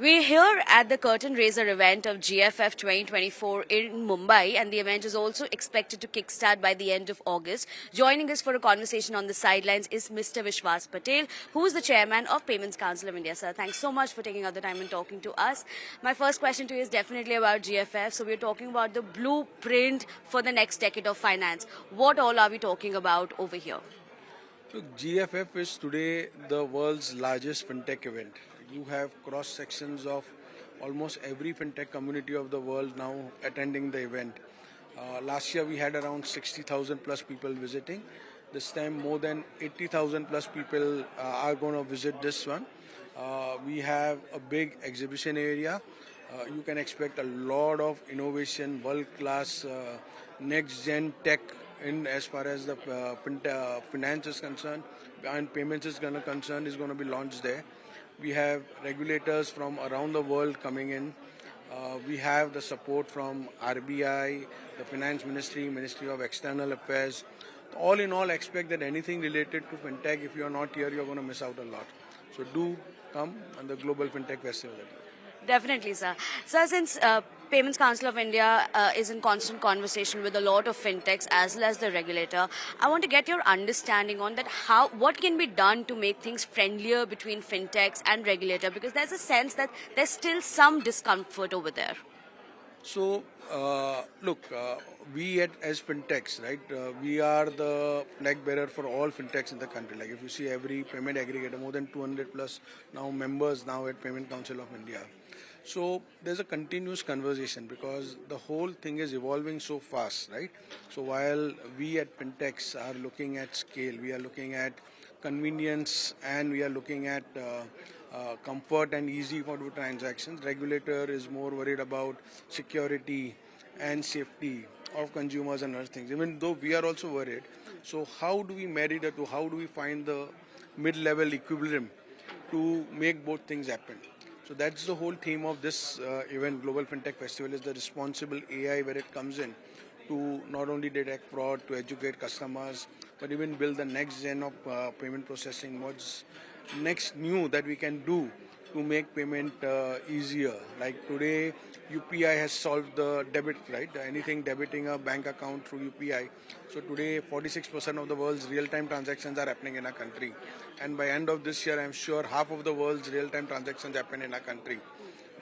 We're here at the curtain raiser event of GFF 2024 in Mumbai, and the event is also expected to kickstart by the end of August. Joining us for a conversation on the sidelines is Mr. Vishwas Patel, who is the chairman of Payments Council of India. Sir, thanks so much for taking out the time and talking to us. My first question to you is definitely about GFF. So we're talking about the blueprint for the next decade of finance. What all are we talking about over here? Look, GFF is today the world's largest fintech event. You have cross sections of almost every fintech community of the world now attending the event. Last year we had around 60,000 plus people visiting. This time more than 80,000 plus people are going to visit this one. We have a big exhibition area. You can expect a lot of innovation, world-class, next-gen tech in as far as the finance is concerned and payments is going to be launched there. We have regulators from around the world coming in. We have the support from RBI, the Finance Ministry, Ministry of External Affairs. All in all, expect that anything related to fintech, if you are not here, you're going to miss out a lot. So do come on the Global Fintech Festival. Definitely, sir. Sir, since Payments Council of India is in constant conversation with a lot of fintechs as well as the regulator, I want to get your understanding on that. What can be done to make things friendlier between fintechs and regulator? Because there's a sense that there's still some discomfort over there. So, we as fintechs, right, we are the flag bearer for all fintechs in the country. Like if you see every payment aggregator, more than 200 plus now members now at Payment Council of India. So there's a continuous conversation because the whole thing is evolving so fast, right? So while we at Fintechs are looking at scale, we are looking at convenience and we are looking at comfort and easy for transactions. Regulator is more worried about security and safety of consumers and other things, even though we are also worried. So how do we marry the two? How do we find the mid-level equilibrium to make both things happen? So that's the whole theme of this event, Global Fintech Festival, is the responsible AI where it comes in to not only detect fraud, to educate customers, but even build the next gen of payment processing. What's next new that we can do to make payment easier? Like today, UPI has solved the debit, right? Anything debiting a bank account through UPI. So today, 46% of the world's real-time transactions are happening in our country. And by end of this year, I'm sure half of the world's real-time transactions happen in our country.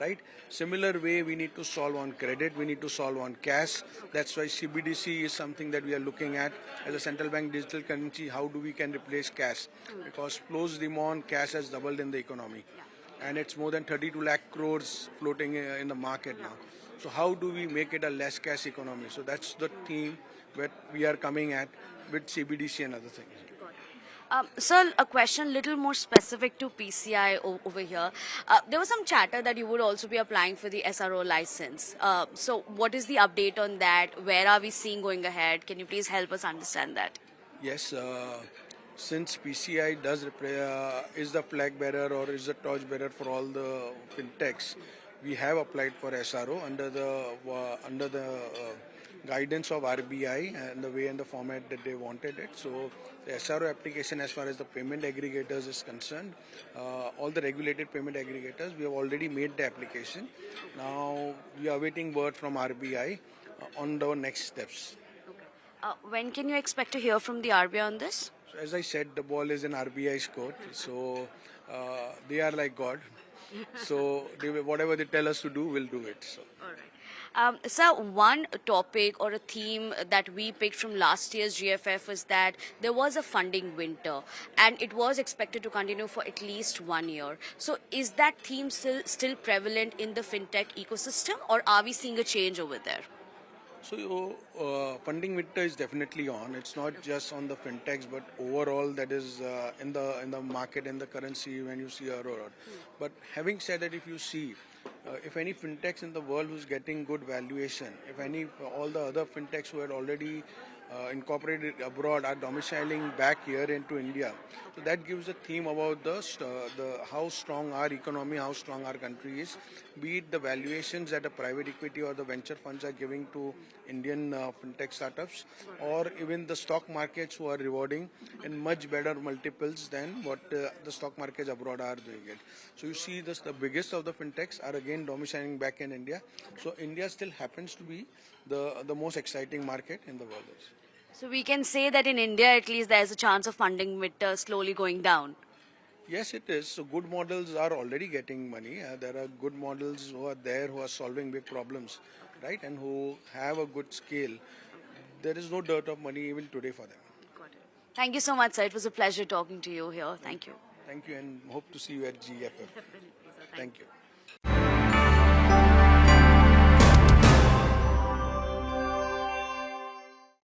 Right? Similar way, we need to solve on credit, we need to solve on cash. That's why CBDC is something that we are looking at as a central bank digital currency. How do we can replace cash? Because flows demand, cash has doubled in the economy. And it's more than 32 lakh crores floating in the market now. So how do we make it a less cash economy? So that's the theme that we are coming at with CBDC and other things. Sir, a question little more specific to PCI over here. There was some chatter that you would also be applying for the SRO license. So what is the update on that? Where are we seeing going ahead? Can you please help us understand that? Yes, since PCI is the flag bearer or is the torch bearer for all the fintechs, we have applied for SRO under the guidance of RBI and the way and the format that they wanted it. So the SRO application as far as the payment aggregators is concerned, all the regulated payment aggregators, we have already made the application. Now we are waiting word from RBI on the next steps. When can you expect to hear from the RBI on this? So as I said, the ball is in RBI's court. So they are like God. So whatever they tell us to do, we'll do it. So. All right. Sir, one topic or a theme that we picked from last year's GFF was that there was a funding winter and it was expected to continue for at least 1 year. So is that theme still prevalent in the fintech ecosystem, or are we seeing a change over there? So funding winter is definitely on. It's not just on the fintechs, but overall that is in the market, in the currency when you see a roll. But having said that, if you see, if any fintechs in the world who's getting good valuation, if any all the other fintechs who had already incorporated abroad are domiciling back here into India. So that gives a theme about the how strong our economy, how strong our country is, be it the valuations that a private equity or the venture funds are giving to Indian fintech startups, or even the stock markets who are rewarding in much better multiples than what the stock markets abroad are doing it. So you see this, the biggest of the fintechs are again domiciling back in India. So India still happens to be the most exciting market in the world. So we can say that in India, at least, there's a chance of funding with slowly going down. Yes, it is. So good models are already getting money. There are good models who are there who are solving big problems, right, and who have a good scale. There is no dearth of money even today for them. Thank you so much, sir. It was a pleasure talking to you here. Thank you. Thank you, and hope to see you at GFF. Thank you.